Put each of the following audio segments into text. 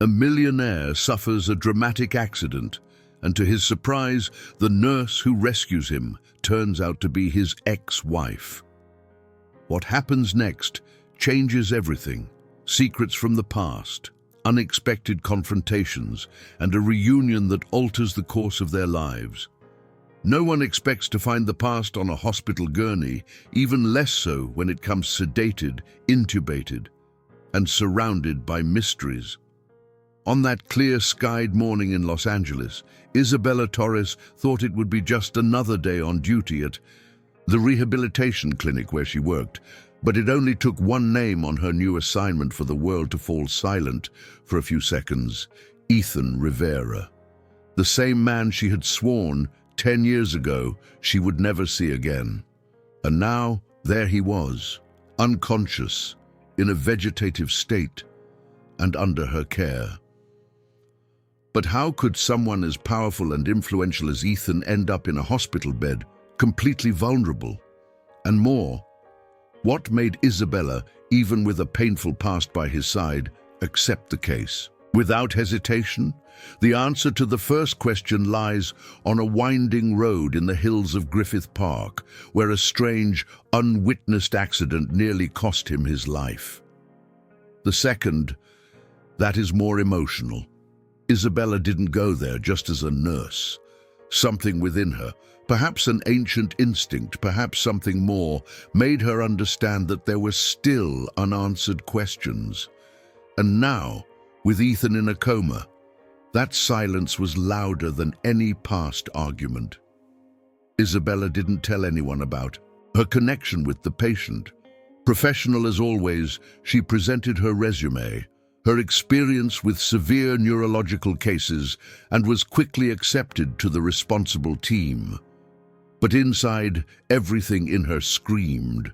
A millionaire suffers a dramatic accident, and to his surprise, the nurse who rescues him turns out to be his ex-wife. What happens next changes everything. Secrets from the past, unexpected confrontations, and a reunion that alters the course of their lives. No one expects to find the past on a hospital gurney, even less so when it comes sedated, intubated, and surrounded by mysteries. On that clear-skied morning in Los Angeles, Isabella Torres thought it would be just another day on duty at the rehabilitation clinic where she worked, but it only took one name on her new assignment for the world to fall silent for a few seconds: Ethan Rivera. The same man she had sworn 10 years ago she would never see again. And now, there he was, unconscious, in a vegetative state, and under her care. But how could someone as powerful and influential as Ethan end up in a hospital bed, completely vulnerable? And more, what made Isabella, even with a painful past by his side, accept the case? Without hesitation, the answer to the first question lies on a winding road in the hills of Griffith Park, where a strange, unwitnessed accident nearly cost him his life. The second, that is more emotional. Isabella didn't go there just as a nurse. Something within her, perhaps an ancient instinct, perhaps something more, made her understand that there were still unanswered questions. And now, with Ethan in a coma, that silence was louder than any past argument. Isabella didn't tell anyone about her connection with the patient. Professional as always, she presented her resume, her experience with severe neurological cases, and was quickly accepted to the responsible team. But inside, everything in her screamed.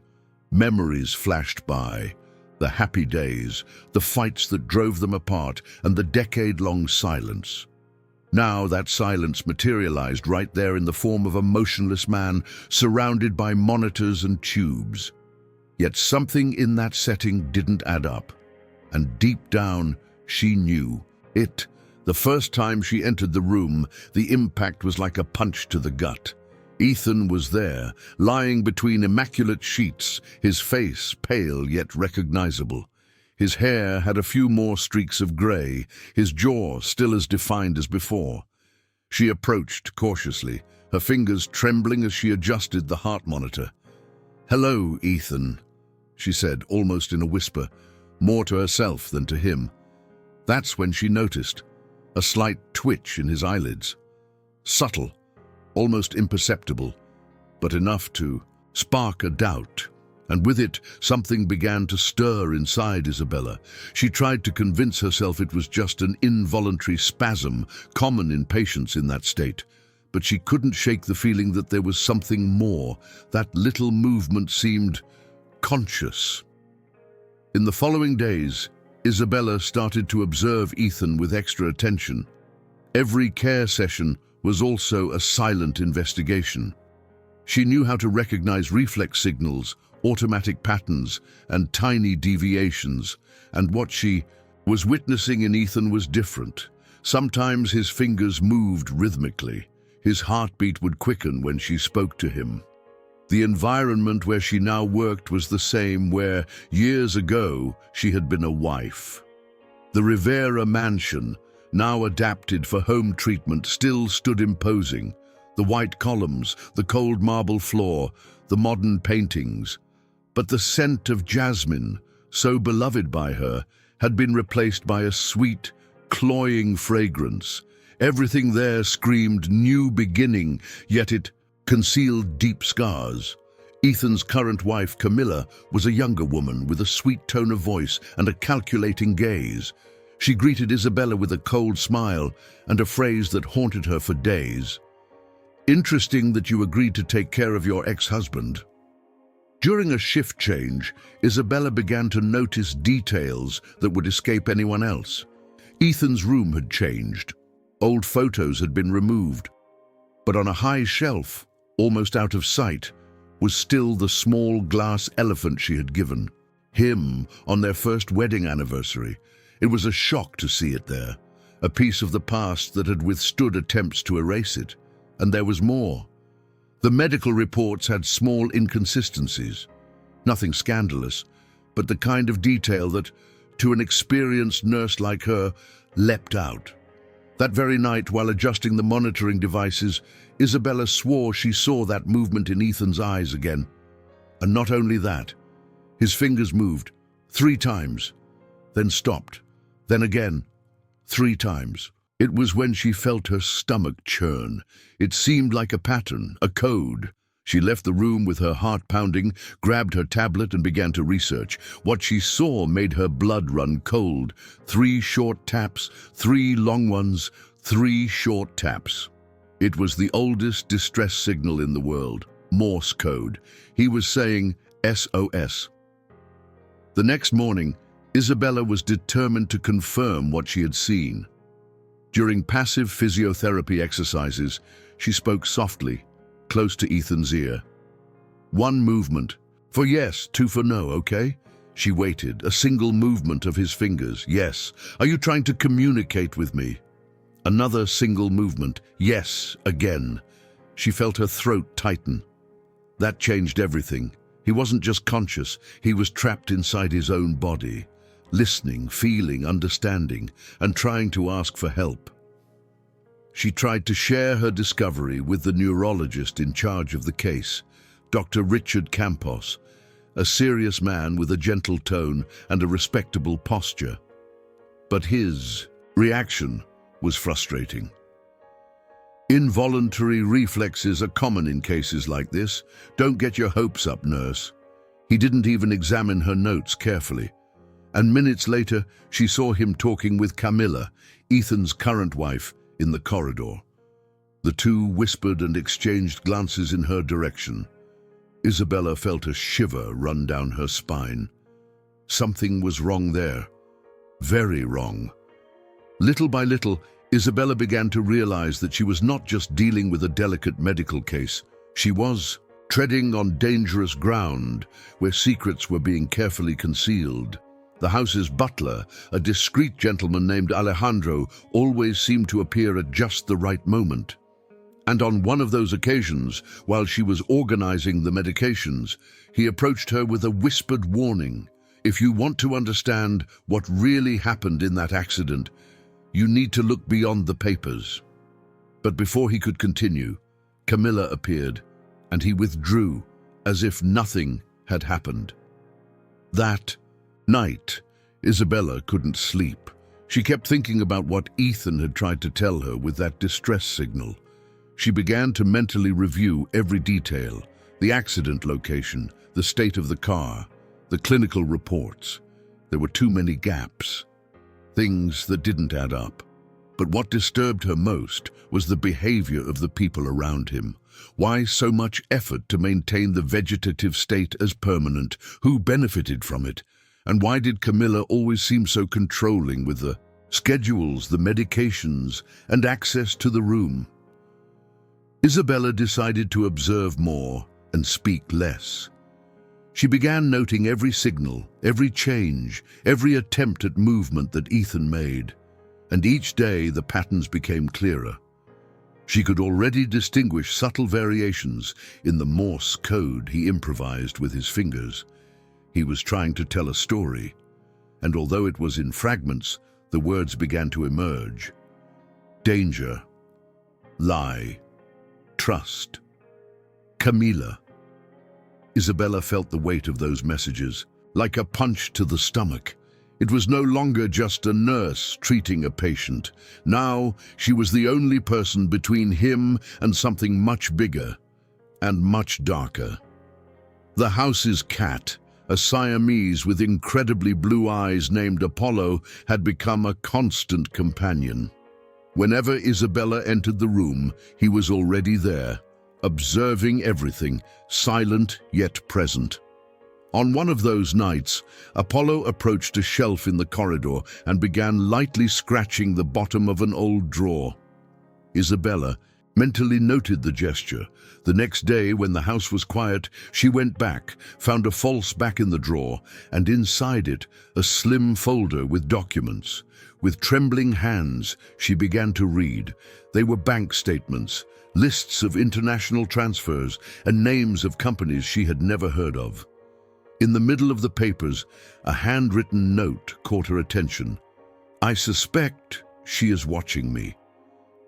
Memories flashed by, the happy days, the fights that drove them apart, and the decade-long silence. Now that silence materialized right there in the form of a motionless man surrounded by monitors and tubes. Yet something in that setting didn't add up. And deep down, she knew it. The first time she entered the room, the impact was like a punch to the gut. Ethan was there, lying between immaculate sheets, his face pale yet recognizable. His hair had a few more streaks of gray, his jaw still as defined as before. She approached cautiously, her fingers trembling as she adjusted the heart monitor. "Hello, Ethan," she said, almost in a whisper, more to herself than to him. That's when she noticed a slight twitch in his eyelids. Subtle, almost imperceptible, but enough to spark a doubt. And with it, something began to stir inside Isabella. She tried to convince herself it was just an involuntary spasm, common in patients in that state. But she couldn't shake the feeling that there was something more. That little movement seemed conscious. In the following days, Isabella started to observe Ethan with extra attention. Every care session was also a silent investigation. She knew how to recognize reflex signals, automatic patterns, and tiny deviations, and what she was witnessing in Ethan was different. Sometimes his fingers moved rhythmically. His heartbeat would quicken when she spoke to him. The environment where she now worked was the same where, years ago, she had been a wife. The Rivera mansion, now adapted for home treatment, still stood imposing. The white columns, the cold marble floor, the modern paintings. But the scent of jasmine, so beloved by her, had been replaced by a sweet, cloying fragrance. Everything there screamed new beginning, yet it concealed deep scars. Ethan's current wife, Camilla, was a younger woman with a sweet tone of voice and a calculating gaze. She greeted Isabella with a cold smile and a phrase that haunted her for days. "Interesting that you agreed to take care of your ex-husband." During a shift change, Isabella began to notice details that would escape anyone else. Ethan's room had changed. Old photos had been removed. But on a high shelf, almost out of sight, was still the small glass elephant she had given him on their first wedding anniversary. It was a shock to see it there, a piece of the past that had withstood attempts to erase it. And there was more. The medical reports had small inconsistencies, nothing scandalous, but the kind of detail that, to an experienced nurse like her, leapt out. That very night, while adjusting the monitoring devices, Isabella swore she saw that movement in Ethan's eyes again. And not only that, his fingers moved 3 times, then stopped, then again, 3 times. It was when she felt her stomach churn. It seemed like a pattern, a code. She left the room with her heart pounding, grabbed her tablet and began to research. What she saw made her blood run cold. 3 short taps, 3 long ones, 3 short taps. It was the oldest distress signal in the world, Morse code. He was saying SOS. The next morning, Isabella was determined to confirm what she had seen. During passive physiotherapy exercises, she spoke softly, close to Ethan's ear. 1 movement. For yes, 2 for no, okay? She waited, a single movement of his fingers. Yes. Are you trying to communicate with me? Another single movement. Yes, again. She felt her throat tighten. That changed everything. He wasn't just conscious, he was trapped inside his own body, listening, feeling, understanding, and trying to ask for help. She tried to share her discovery with the neurologist in charge of the case, Dr. Richard Campos, a serious man with a gentle tone and a respectable posture. But his reaction was frustrating. Involuntary reflexes are common in cases like this. Don't get your hopes up, nurse. He didn't even examine her notes carefully. And minutes later, she saw him talking with Camilla, Ethan's current wife, in the corridor. The two whispered and exchanged glances in her direction. Isabella felt a shiver run down her spine. Something was wrong there. Very wrong. Little by little, Isabella began to realize that she was not just dealing with a delicate medical case. She was treading on dangerous ground where secrets were being carefully concealed. The house's butler, a discreet gentleman named Alejandro, always seemed to appear at just the right moment. And on one of those occasions, while she was organizing the medications, he approached her with a whispered warning. If you want to understand what really happened in that accident, you need to look beyond the papers. But before he could continue, Camilla appeared, and he withdrew as if nothing had happened. That night, Isabella couldn't sleep. She kept thinking about what Ethan had tried to tell her with that distress signal. She began to mentally review every detail: the accident location, the state of the car, the clinical reports. There were too many gaps, things that didn't add up. But what disturbed her most was the behavior of the people around him. Why so much effort to maintain the vegetative state as permanent? Who benefited from it? And why did Camilla always seem so controlling with the schedules, the medications, and access to the room? Isabella decided to observe more and speak less. She began noting every signal, every change, every attempt at movement that Ethan made. And each day the patterns became clearer. She could already distinguish subtle variations in the Morse code he improvised with his fingers. He was trying to tell a story, and although it was in fragments, the words began to emerge. Danger, lie, trust, Camilla. Isabella felt the weight of those messages, like a punch to the stomach. It was no longer just a nurse treating a patient. Now she was the only person between him and something much bigger and much darker. The house's cat, a Siamese with incredibly blue eyes named Apollo, had become a constant companion. Whenever Isabella entered the room, he was already there, observing everything, silent yet present. On one of those nights, Apollo approached a shelf in the corridor and began lightly scratching the bottom of an old drawer. Isabella, mentally noted the gesture. The next day, when the house was quiet, she went back, found a false back in the drawer, and inside it, a slim folder with documents. With trembling hands, she began to read. They were bank statements, lists of international transfers, and names of companies she had never heard of. In the middle of the papers, a handwritten note caught her attention. "I suspect she is watching me.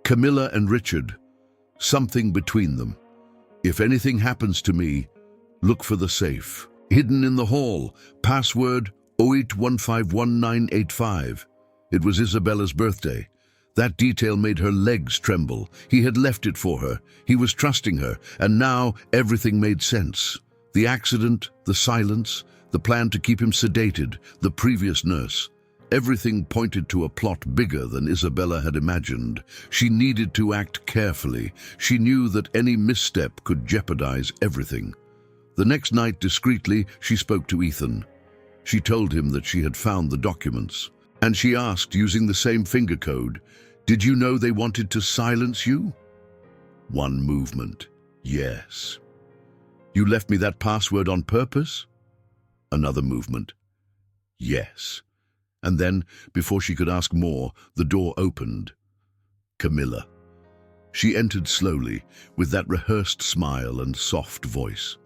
Camilla and Richard, something between them. If anything happens to me, look for the safe. Hidden in the hall, password 08151985. It was Isabella's birthday. That detail made her legs tremble. He had left it for her. He was trusting her, and now everything made sense. The accident, the silence, the plan to keep him sedated, the previous nurse. Everything pointed to a plot bigger than Isabella had imagined. She needed to act carefully. She knew that any misstep could jeopardize everything. The next night, discreetly, she spoke to Ethan. She told him that she had found the documents. And she asked, using the same finger code, "Did you know they wanted to silence you?" One movement. "Yes." "You left me that password on purpose?" Another movement. "Yes." And then, before she could ask more, the door opened. Camilla. She entered slowly, with that rehearsed smile and soft voice.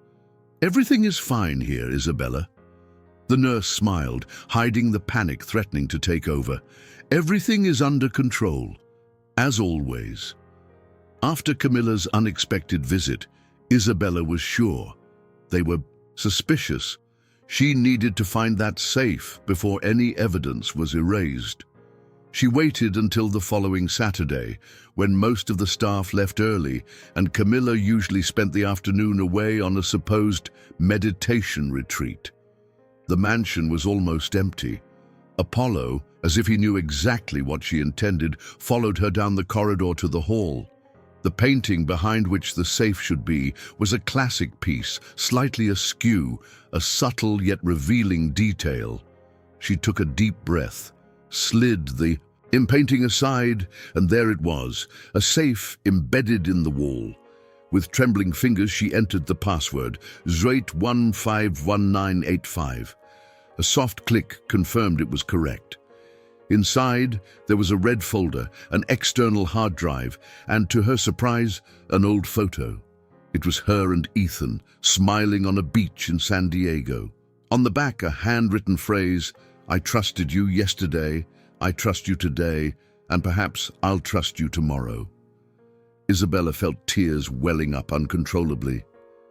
"Everything is fine here, Isabella." The nurse smiled, hiding the panic threatening to take over. "Everything is under control, as always." After Camilla's unexpected visit, Isabella was sure. They were suspicious. She needed to find that safe before any evidence was erased. She waited until the following Saturday, when most of the staff left early, and Camilla usually spent the afternoon away on a supposed meditation retreat. The mansion was almost empty. Apollo, as if he knew exactly what she intended, followed her down the corridor to the hall. The painting behind which the safe should be was a classic piece, slightly askew, a subtle yet revealing detail. She took a deep breath, slid the painting aside, and there it was, a safe embedded in the wall. With trembling fingers, she entered the password, 08151985. A soft click confirmed it was correct. Inside, there was a red folder, an external hard drive, and to her surprise, an old photo. It was her and Ethan, smiling on a beach in San Diego. On the back, a handwritten phrase, "I trusted you yesterday, I trust you today, and perhaps I'll trust you tomorrow." Isabella felt tears welling up uncontrollably.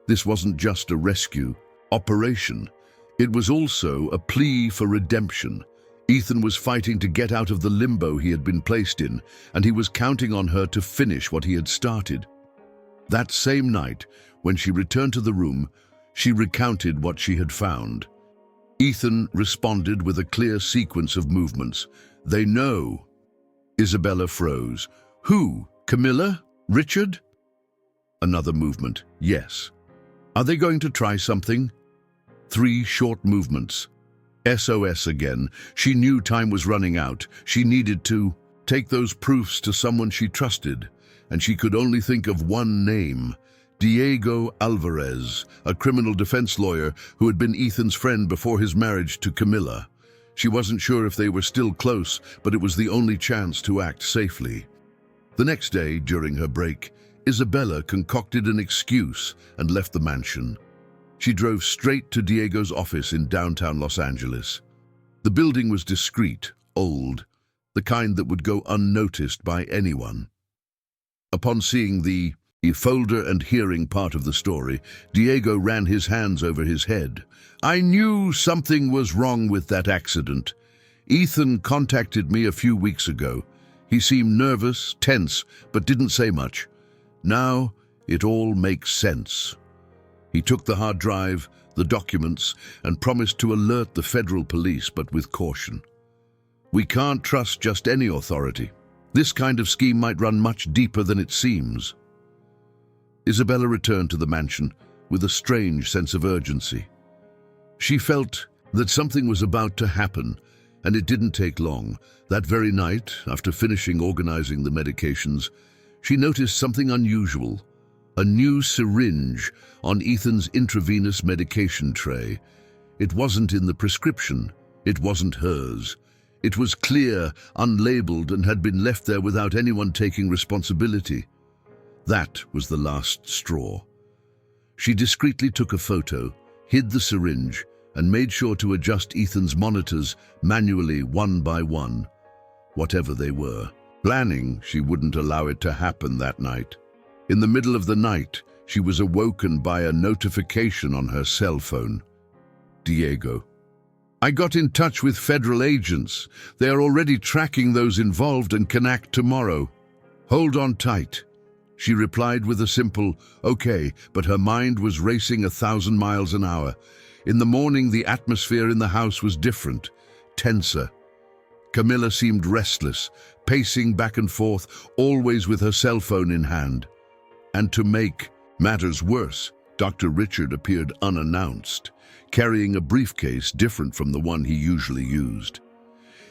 This wasn't just a rescue operation. It was also a plea for redemption. Ethan was fighting to get out of the limbo he had been placed in, and he was counting on her to finish what he had started. That same night, when she returned to the room, she recounted what she had found. Ethan responded with a clear sequence of movements. "They know." Isabella froze. "Who? Camilla? Richard?" Another movement. "Yes." "Are they going to try something?" 3 short movements. SOS again. She knew time was running out. She needed to take those proofs to someone she trusted, and she could only think of one name, Diego Alvarez, a criminal defense lawyer who had been Ethan's friend before his marriage to Camilla. She wasn't sure if they were still close, but it was the only chance to act safely. The next day, during her break, Isabella concocted an excuse and left the mansion. She drove straight to Diego's office in downtown Los Angeles. The building was discreet, old, the kind that would go unnoticed by anyone. Upon seeing the folder and hearing part of the story, Diego ran his hands over his head. "I knew something was wrong with that accident. Ethan contacted me a few weeks ago. He seemed nervous, tense, but didn't say much. Now it all makes sense." He took the hard drive, the documents, and promised to alert the federal police, but with caution. "We can't trust just any authority. This kind of scheme might run much deeper than it seems." Isabella returned to the mansion with a strange sense of urgency. She felt that something was about to happen, and it didn't take long. That very night, after finishing organizing the medications, She noticed something unusual, a new syringe on Ethan's intravenous medication tray. It wasn't in the prescription. It wasn't hers. It was clear, unlabeled, and had been left there without anyone taking responsibility. That was the last straw. She discreetly took a photo, hid the syringe, and made sure to adjust Ethan's monitors manually one by one, whatever they were. Planning she wouldn't allow it to happen that night. In the middle of the night, she was awoken by a notification on her cell phone. Diego. I got in touch with federal agents. They are already tracking those involved and can act tomorrow. Hold on tight. She replied with a simple, okay, but her mind was racing 1,000 miles an hour. In the morning, the atmosphere in the house was different, tenser. Camilla seemed restless, pacing back and forth, always with her cell phone in hand. And to make matters worse, Dr. Richard appeared unannounced, carrying a briefcase different from the one he usually used.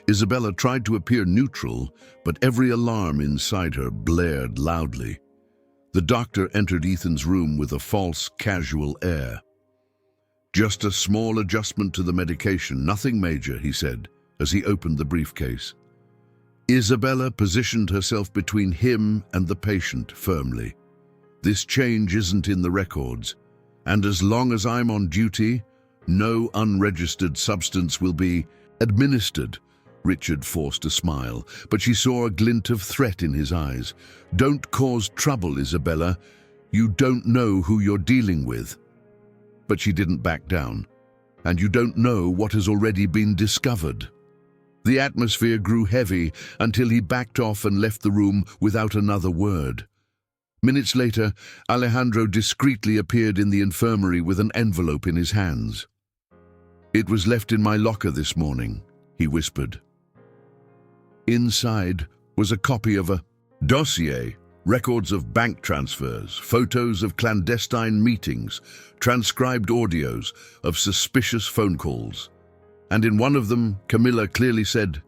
Isabella tried to appear neutral, but every alarm inside her blared loudly. The doctor entered Ethan's room with a false, casual air. Just a small adjustment to the medication, nothing major, he said, as he opened the briefcase. Isabella positioned herself between him and the patient firmly. This change isn't in the records, and as long as I'm on duty, no unregistered substance will be administered. Richard forced a smile, but she saw a glint of threat in his eyes. Don't cause trouble, Isabella. You don't know who you're dealing with. But she didn't back down. And you don't know what has already been discovered. The atmosphere grew heavy until he backed off and left the room without another word. Minutes later, Alejandro discreetly appeared in the infirmary with an envelope in his hands. It was left in my locker this morning, he whispered. Inside was a copy of a dossier, records of bank transfers, photos of clandestine meetings, transcribed audios of suspicious phone calls. And in one of them, Camilla clearly said,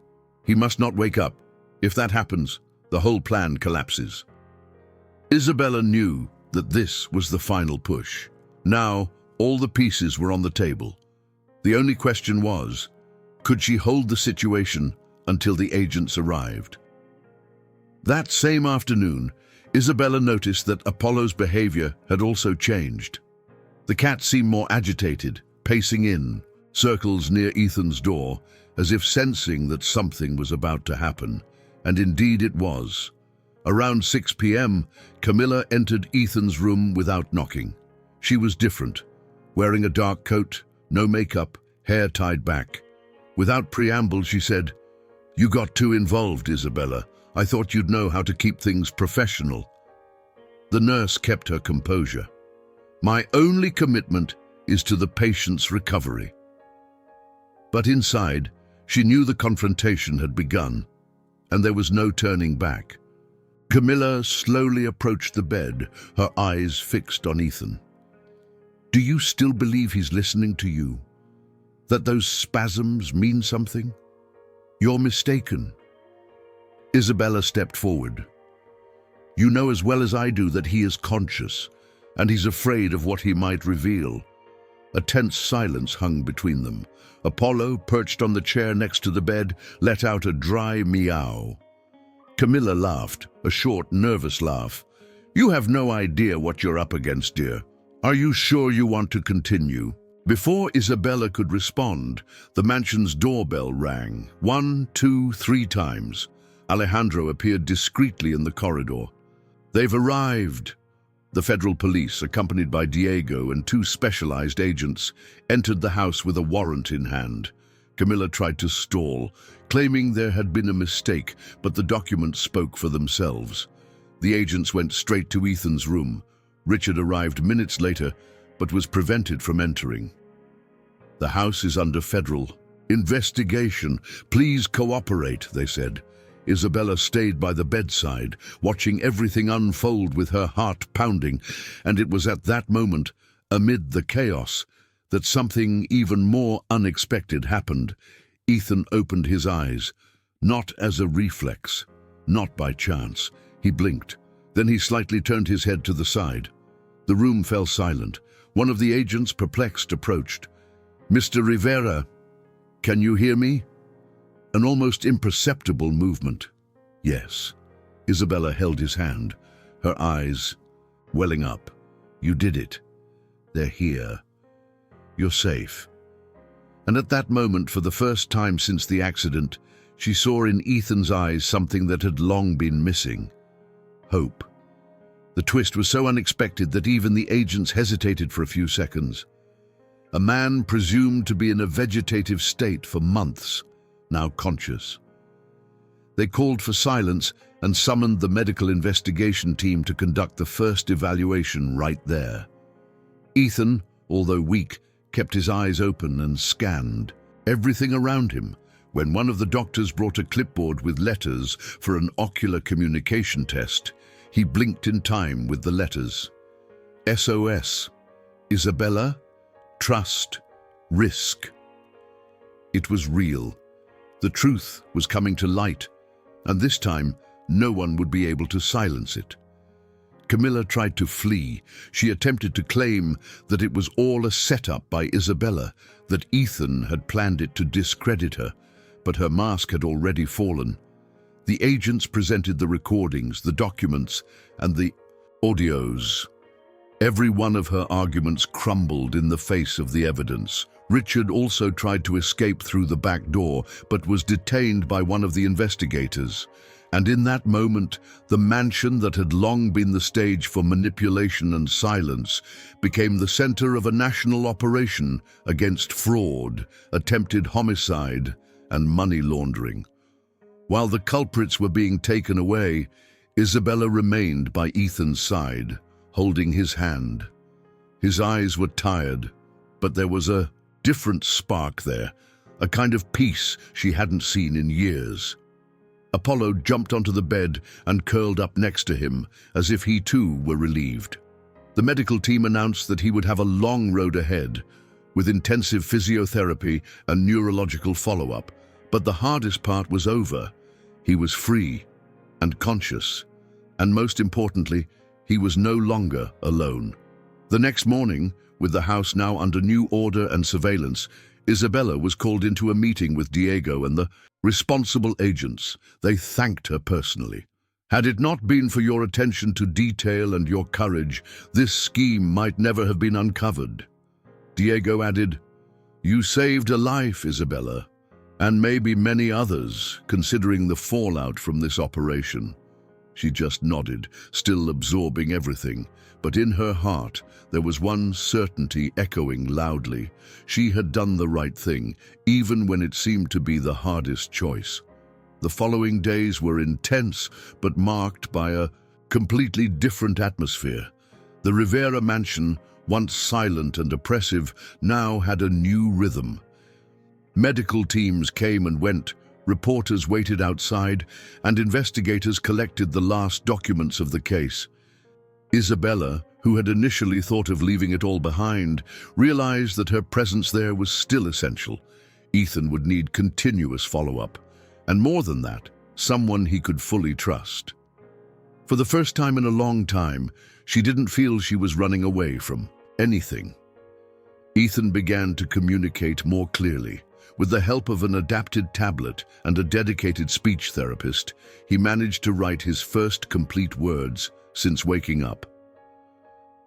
he must not wake up. If that happens, the whole plan collapses. Isabella knew that this was the final push. Now, all the pieces were on the table. The only question was, could she hold the situation until the agents arrived? That same afternoon, Isabella noticed that Apollo's behavior had also changed. The cat seemed more agitated, pacing in, circles near Ethan's door, as if sensing that something was about to happen, and indeed it was. Around 6 p.m., Camilla entered Ethan's room without knocking. She was different, wearing a dark coat, no makeup, hair tied back. Without preamble, she said, "You got too involved, Isabella. I thought you'd know how to keep things professional." The nurse kept her composure. "My only commitment is to the patient's recovery." But inside, she knew the confrontation had begun, and there was no turning back. Camilla slowly approached the bed, her eyes fixed on Ethan. "Do you still believe he's listening to you? That those spasms mean something? You're mistaken." Isabella stepped forward. "You know as well as I do that he is conscious, and he's afraid of what he might reveal." A tense silence hung between them. Apollo, perched on the chair next to the bed, let out a dry meow. Camilla laughed, a short, nervous laugh. "You have no idea what you're up against, dear. Are you sure you want to continue?" Before Isabella could respond, the mansion's doorbell rang. 1, 2, 3 times. Alejandro appeared discreetly in the corridor. "They've arrived." The federal police, accompanied by Diego and 2 specialized agents, entered the house with a warrant in hand. Camilla tried to stall, claiming there had been a mistake, but the documents spoke for themselves. The agents went straight to Ethan's room. Richard arrived minutes later, but was prevented from entering. "The house is under federal investigation. Please cooperate," they said. Isabella stayed by the bedside, watching everything unfold with her heart pounding, and it was at that moment, amid the chaos, that something even more unexpected happened. Ethan opened his eyes, not as a reflex, not by chance. He blinked, Then he slightly turned his head to the side. The room fell silent. One of the agents, perplexed, approached. "Mr. Rivera, can you hear me?" An almost imperceptible movement. "Yes." Isabella held his hand, her eyes welling up. "You did it. They're here. You're safe." And at that moment, for the first time since the accident, she saw in Ethan's eyes something that had long been missing: hope. The twist was so unexpected that even the agents hesitated for a few seconds. A man presumed to be in a vegetative state for months, now conscious. They called for silence and summoned the medical investigation team to conduct the first evaluation right there. Ethan, although weak, kept his eyes open and scanned everything around him. When one of the doctors brought a clipboard with letters for an ocular communication test, he blinked in time with the letters. SOS. Isabella, trust, risk. It was real. The truth was coming to light, and this time no one would be able to silence it. Camilla tried to flee. She attempted to claim that it was all a setup by Isabella, that Ethan had planned it to discredit her, but her mask had already fallen. The agents presented the recordings, the documents, and the audios. Every one of her arguments crumbled in the face of the evidence. Richard also tried to escape through the back door, but was detained by one of the investigators. And in that moment, the mansion that had long been the stage for manipulation and silence became the center of a national operation against fraud, attempted homicide, and money laundering. While the culprits were being taken away, Isabella remained by Ethan's side, holding his hand. His eyes were tired, but there was a different spark there, a kind of peace she hadn't seen in years. Apollo jumped onto the bed and curled up next to him, as if he too were relieved. The medical team announced that he would have a long road ahead, with intensive physiotherapy and neurological follow-up. But the hardest part was over. He was free and conscious, and most importantly, he was no longer alone. The next morning, with the house now under new order and surveillance, Isabella was called into a meeting with Diego and the responsible agents. They thanked her personally. "Had it not been for your attention to detail and your courage, this scheme might never have been uncovered." Diego added, "You saved a life, Isabella, and maybe many others, considering the fallout from this operation." She just nodded, still absorbing everything, but in her heart there was one certainty echoing loudly. She had done the right thing, even when it seemed to be the hardest choice. The following days were intense, but marked by a completely different atmosphere. The Rivera mansion, once silent and oppressive, now had a new rhythm. Medical teams came and went, reporters waited outside, and investigators collected the last documents of the case. Isabella, who had initially thought of leaving it all behind, realized that her presence there was still essential. Ethan would need continuous follow-up, and more than that, someone he could fully trust. For the first time in a long time, she didn't feel she was running away from anything. Ethan began to communicate more clearly. With the help of an adapted tablet and a dedicated speech therapist, he managed to write his first complete words since waking up.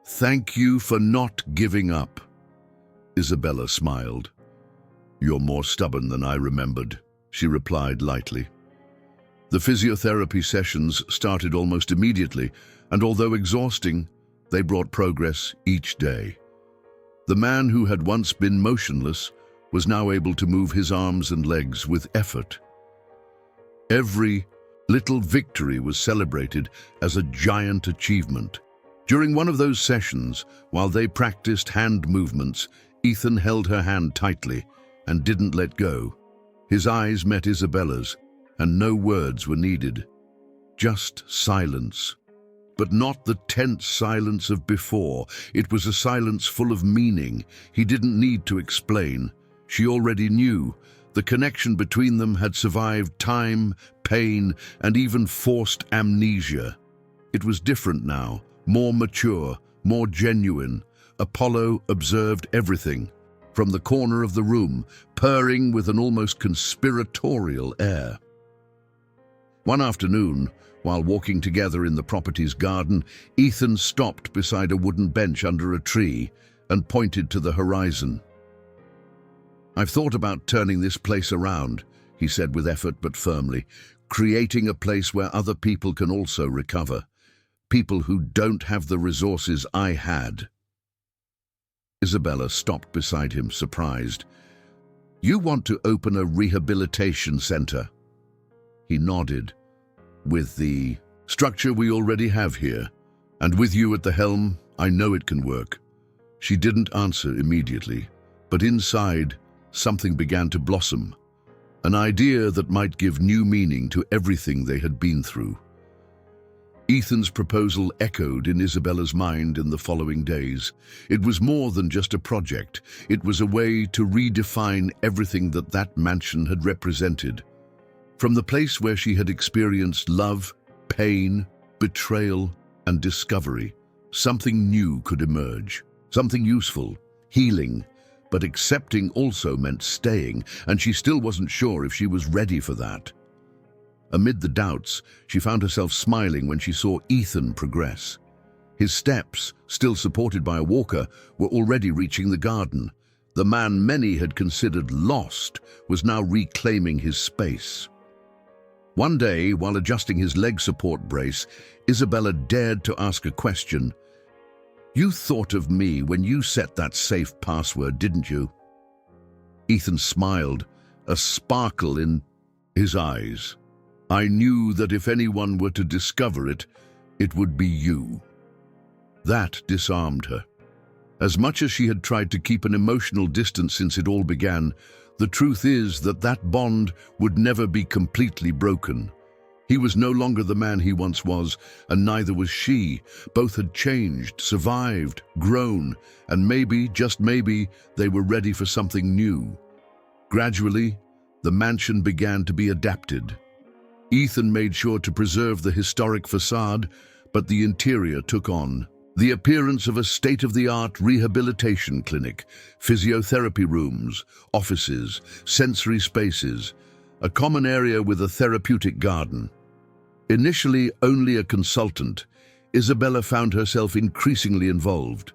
"Thank you for not giving up." Isabella smiled. "You're more stubborn than I remembered," she replied lightly. The physiotherapy sessions started almost immediately, and although exhausting, they brought progress each day. The man who had once been motionless was now able to move his arms and legs with effort. Every little victory was celebrated as a giant achievement. During one of those sessions, while they practiced hand movements, Ethan held her hand tightly and didn't let go. His eyes met Isabella's, and no words were needed. Just silence. But not the tense silence of before. It was a silence full of meaning. He didn't need to explain. She already knew. The connection between them had survived time, pain, and even forced amnesia. It was different now, more mature, more genuine. Apollo observed everything, from the corner of the room, purring with an almost conspiratorial air. One afternoon, while walking together in the property's garden, Ethan stopped beside a wooden bench under a tree and pointed to the horizon. "I've thought about turning this place around," he said with effort but firmly, "creating a place where other people can also recover. People who don't have the resources I had." Isabella stopped beside him, surprised. "You want to open a rehabilitation center?" He nodded. "With the structure we already have here, and with you at the helm, I know it can work." She didn't answer immediately, but inside, something began to blossom. An idea that might give new meaning to everything they had been through. Ethan's proposal echoed in Isabella's mind in the following days. It was more than just a project. It was a way to redefine everything that mansion had represented. From the place where she had experienced love, pain, betrayal, and discovery, something new could emerge. Something useful, healing, but accepting also meant staying, and she still wasn't sure if she was ready for that. Amid the doubts, she found herself smiling when she saw Ethan progress. His steps, still supported by a walker, were already reaching the garden. The man many had considered lost was now reclaiming his space. One day, while adjusting his leg support brace, Isabella dared to ask a question. "You thought of me when you set that safe password, didn't you?" Ethan smiled, a sparkle in his eyes. "I knew that if anyone were to discover it, it would be you." That disarmed her. As much as she had tried to keep an emotional distance since it all began, the truth is that bond would never be completely broken. He was no longer the man he once was, and neither was she. Both had changed, survived, grown, and maybe, just maybe, they were ready for something new. Gradually, the mansion began to be adapted. Ethan made sure to preserve the historic facade, but the interior took on the appearance of a state-of-the-art rehabilitation clinic, physiotherapy rooms, offices, sensory spaces, a common area with a therapeutic garden. Initially only a consultant, Isabella found herself increasingly involved.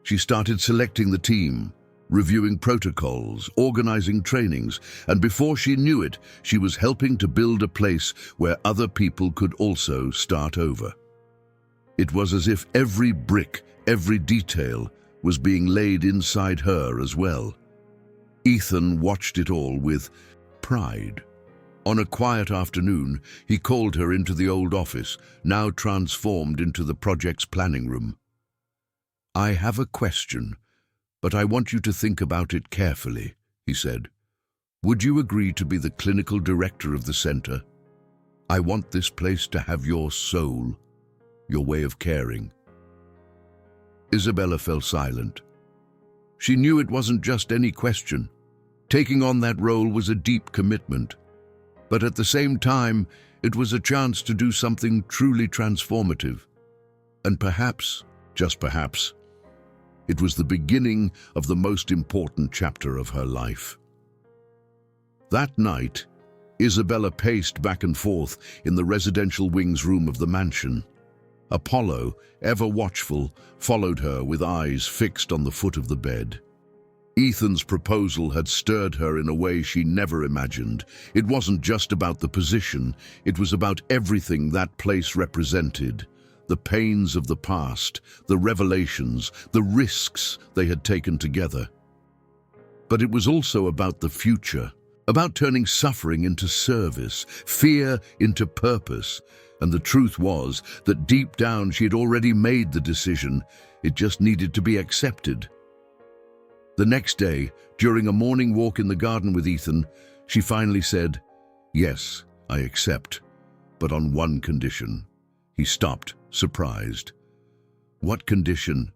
She started selecting the team, reviewing protocols, organizing trainings, and before she knew it, she was helping to build a place where other people could also start over. It was as if every brick, every detail, was being laid inside her as well. Ethan watched it all with pride. On a quiet afternoon, he called her into the old office, now transformed into the project's planning room. "I have a question, but I want you to think about it carefully," he said. "Would you agree to be the clinical director of the center? I want this place to have your soul, your way of caring." Isabella fell silent. She knew it wasn't just any question. Taking on that role was a deep commitment. But at the same time, it was a chance to do something truly transformative. And perhaps, just perhaps, it was the beginning of the most important chapter of her life. That night, Isabella paced back and forth in the residential wings room of the mansion. Apollo, ever watchful, followed her with eyes fixed on the foot of the bed. Ethan's proposal had stirred her in a way she never imagined. It wasn't just about the position, it was about everything that place represented. The pains of the past, the revelations, the risks they had taken together. But it was also about the future, about turning suffering into service, fear into purpose. And the truth was that deep down she had already made the decision. It just needed to be accepted. The next day, during a morning walk in the garden with Ethan, she finally said, "Yes, I accept, but on one condition." He stopped, surprised. "What condition?"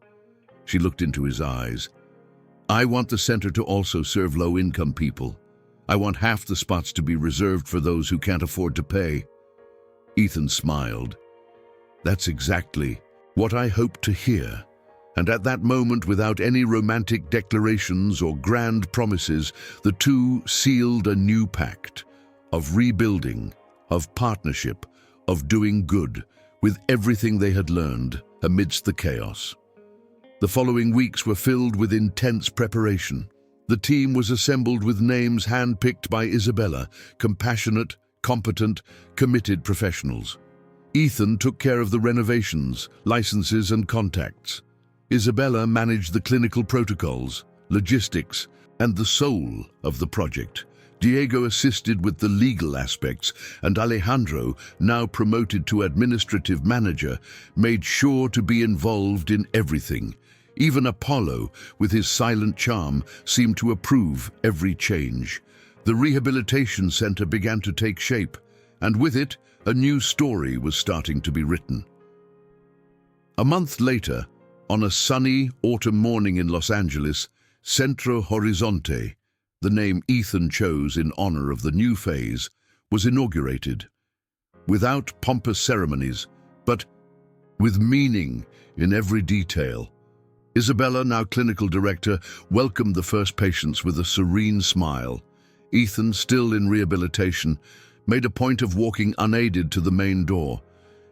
She looked into his eyes. "I want the center to also serve low-income people. I want half the spots to be reserved for those who can't afford to pay." Ethan smiled. That's exactly what I hoped to hear. And at that moment, without any romantic declarations or grand promises, the two sealed a new pact of rebuilding, of partnership, of doing good, with everything they had learned amidst the chaos. The following weeks were filled with intense preparation. The team was assembled with names handpicked by Isabella, compassionate, competent, committed professionals. Ethan took care of the renovations, licenses, and contacts. Isabella managed the clinical protocols, logistics, and the soul of the project. Diego assisted with the legal aspects, and Alejandro, now promoted to administrative manager, made sure to be involved in everything. Even Apollo, with his silent charm, seemed to approve every change. The rehabilitation center began to take shape, and with it, a new story was starting to be written. A month later, on a sunny autumn morning in Los Angeles, Centro Horizonte, the name Ethan chose in honor of the new phase, was inaugurated. Without pompous ceremonies, but with meaning in every detail. Isabella, now clinical director, welcomed the first patients with a serene smile. Ethan, still in rehabilitation, made a point of walking unaided to the main door.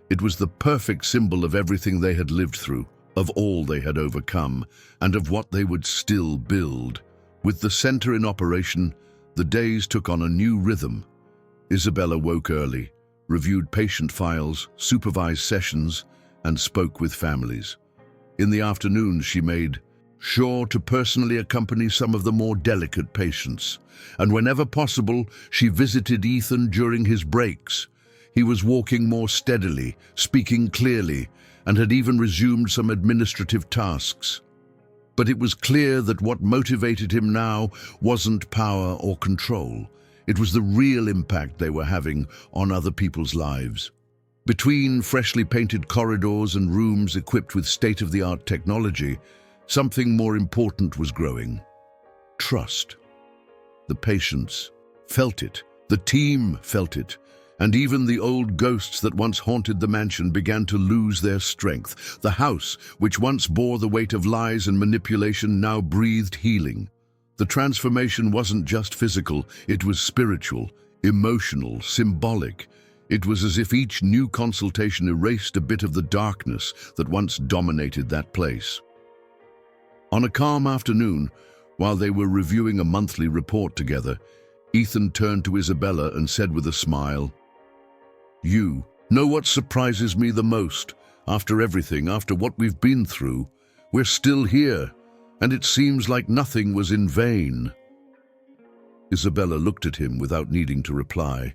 It was the perfect symbol of everything they had lived through, of all they had overcome, and of what they would still build. With the center in operation, the days took on a new rhythm. Isabella woke early, reviewed patient files, supervised sessions, and spoke with families. In the afternoons, she made sure to personally accompany some of the more delicate patients, and whenever possible, she visited Ethan during his breaks. He was walking more steadily, speaking clearly, and had even resumed some administrative tasks. But it was clear that what motivated him now wasn't power or control. It was the real impact they were having on other people's lives. Between freshly painted corridors and rooms equipped with state-of-the-art technology, something more important was growing. Trust. The patients felt it, the team felt it, and even the old ghosts that once haunted the mansion began to lose their strength. The house, which once bore the weight of lies and manipulation, now breathed healing. The transformation wasn't just physical, it was spiritual, emotional, symbolic. It was as if each new consultation erased a bit of the darkness that once dominated that place. On a calm afternoon, while they were reviewing a monthly report together, Ethan turned to Isabella and said with a smile, "You know what surprises me the most? After everything, after what we've been through, we're still here, and it seems like nothing was in vain." Isabella looked at him without needing to reply.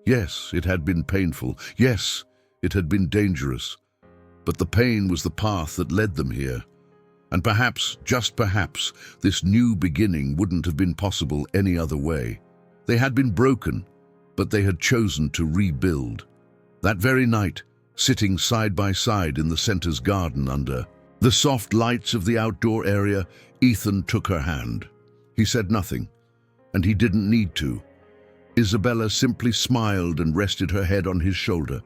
Yes, it had been painful. Yes, it had been dangerous. But the pain was the path that led them here. And perhaps, just perhaps, this new beginning wouldn't have been possible any other way. They had been broken, but they had chosen to rebuild. That very night, sitting side by side in the center's garden under the soft lights of the outdoor area, Ethan took her hand. He said nothing, and he didn't need to. Isabella simply smiled and rested her head on his shoulder.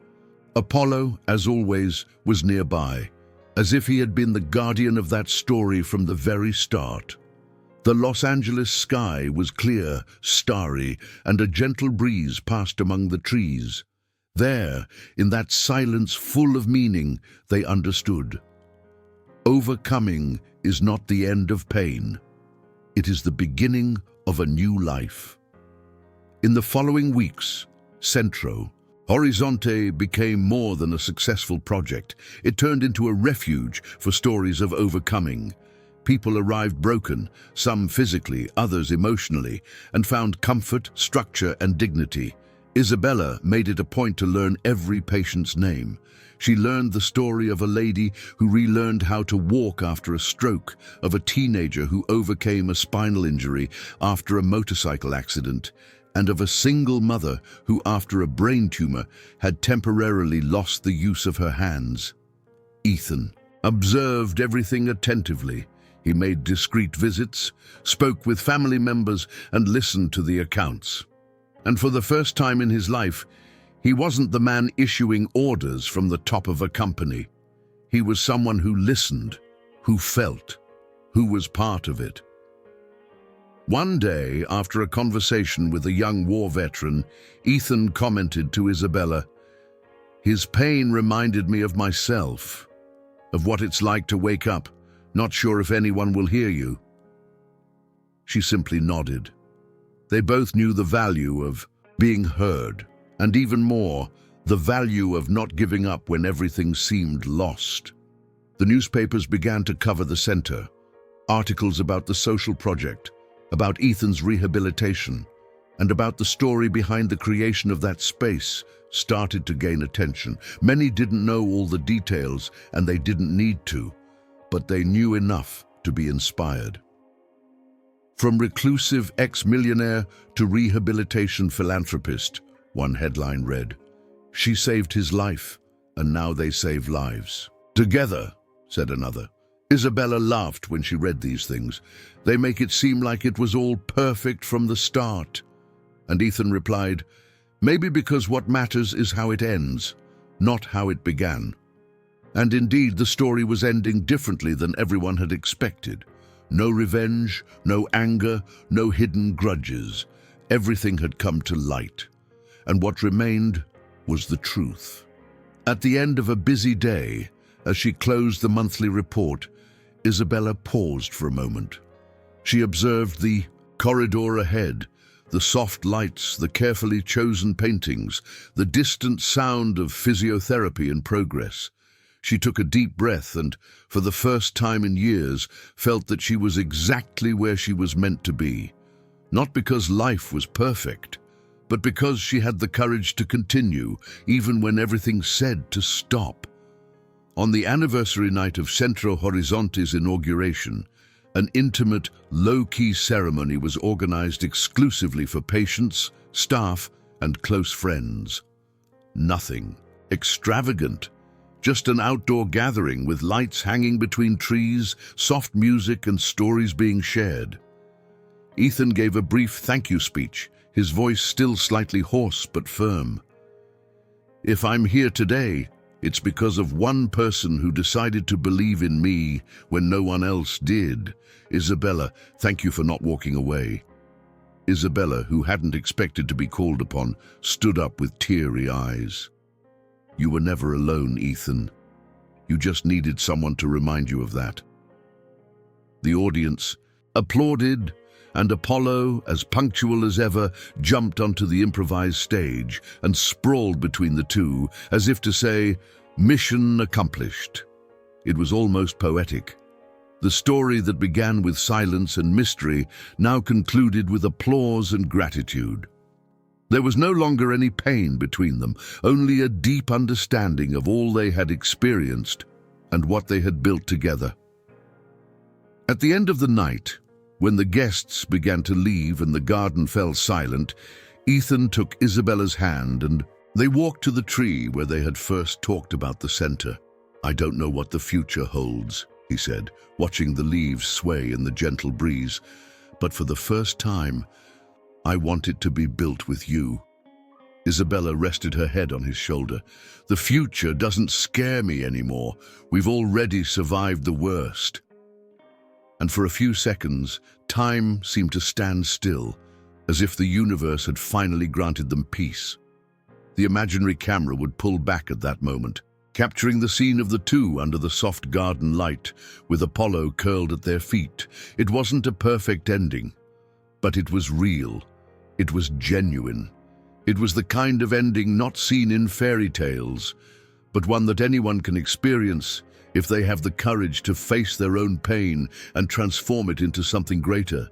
Apollo, as always, was nearby, as if he had been the guardian of that story from the very start. The Los Angeles sky was clear, starry, and a gentle breeze passed among the trees. There, in that silence full of meaning, they understood. Overcoming is not the end of pain. It is the beginning of a new life. In the following weeks, Centro Horizonte became more than a successful project. It turned into a refuge for stories of overcoming. People arrived broken, some physically, others emotionally, and found comfort, structure, and dignity. Isabella made it a point to learn every patient's name. She learned the story of a lady who relearned how to walk after a stroke, of a teenager who overcame a spinal injury after a motorcycle accident, and of a single mother who, after a brain tumor, had temporarily lost the use of her hands. Ethan observed everything attentively. He made discreet visits, spoke with family members, and listened to the accounts. And for the first time in his life, He wasn't the man issuing orders from the top of a company. He was someone who listened, who felt, who was part of it. One day, after a conversation with a young war veteran, Ethan commented to Isabella, "His pain reminded me of myself, of what it's like to wake up, not sure if anyone will hear you." She simply nodded. They both knew the value of being heard, and even more, the value of not giving up when everything seemed lost. The newspapers began to cover the center. Articles about the social project, about Ethan's rehabilitation, and about the story behind the creation of that space started to gain attention. Many didn't know all the details, and they didn't need to, but they knew enough to be inspired. From reclusive ex-millionaire to rehabilitation philanthropist, one headline read, "She saved his life, and now they save lives together," said another. Isabella laughed when she read these things. "They make it seem like it was all perfect from the start." And Ethan replied, "Maybe because what matters is how it ends, not how it began." And indeed, the story was ending differently than everyone had expected. No revenge, no anger, no hidden grudges. Everything had come to light. And what remained was the truth. At the end of a busy day, as she closed the monthly report, Isabella paused for a moment. She observed the corridor ahead, the soft lights, the carefully chosen paintings, the distant sound of physiotherapy in progress. She took a deep breath and, for the first time in years, felt that she was exactly where she was meant to be. Not because life was perfect, but because she had the courage to continue, even when everything said to stop. On the anniversary night of Centro Horizonte's inauguration, an intimate, low-key ceremony was organized exclusively for patients, staff, and close friends. Nothing extravagant, just an outdoor gathering with lights hanging between trees, soft music, and stories being shared. Ethan gave a brief thank you speech, his voice still slightly hoarse but firm. "If I'm here today, it's because of one person who decided to believe in me when no one else did. Isabella, thank you for not walking away." Isabella, who hadn't expected to be called upon, stood up with teary eyes. "You were never alone, Ethan. You just needed someone to remind you of that." The audience applauded, and Apollo, as punctual as ever, jumped onto the improvised stage and sprawled between the two, as if to say, "Mission accomplished." It was almost poetic. The story that began with silence and mystery now concluded with applause and gratitude. There was no longer any pain between them, only a deep understanding of all they had experienced and what they had built together. At the end of the night, when the guests began to leave and the garden fell silent, Ethan took Isabella's hand and they walked to the tree where they had first talked about the center. "I don't know what the future holds," he said, watching the leaves sway in the gentle breeze, "but for the first time, I want it to be built with you." Isabella rested her head on his shoulder. "The future doesn't scare me anymore. We've already survived the worst." And for a few seconds, time seemed to stand still, as if the universe had finally granted them peace. The imaginary camera would pull back at that moment, capturing the scene of the two under the soft garden light, with Apollo curled at their feet. It wasn't a perfect ending, but it was real. It was genuine. It was the kind of ending not seen in fairy tales, but one that anyone can experience if they have the courage to face their own pain and transform it into something greater.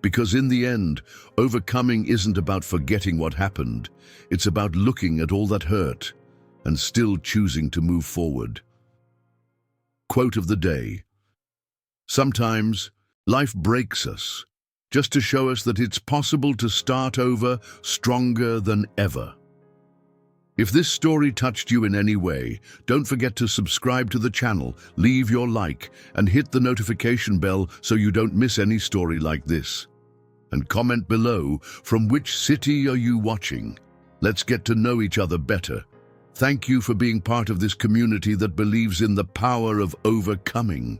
Because in the end, overcoming isn't about forgetting what happened. It's about looking at all that hurt and still choosing to move forward. Quote of the day: "Sometimes life breaks us, just to show us that it's possible to start over stronger than ever." If this story touched you in any way, don't forget to subscribe to the channel, leave your like, and hit the notification bell so you don't miss any story like this. And comment below, from which city are you watching? Let's get to know each other better. Thank you for being part of this community that believes in the power of overcoming.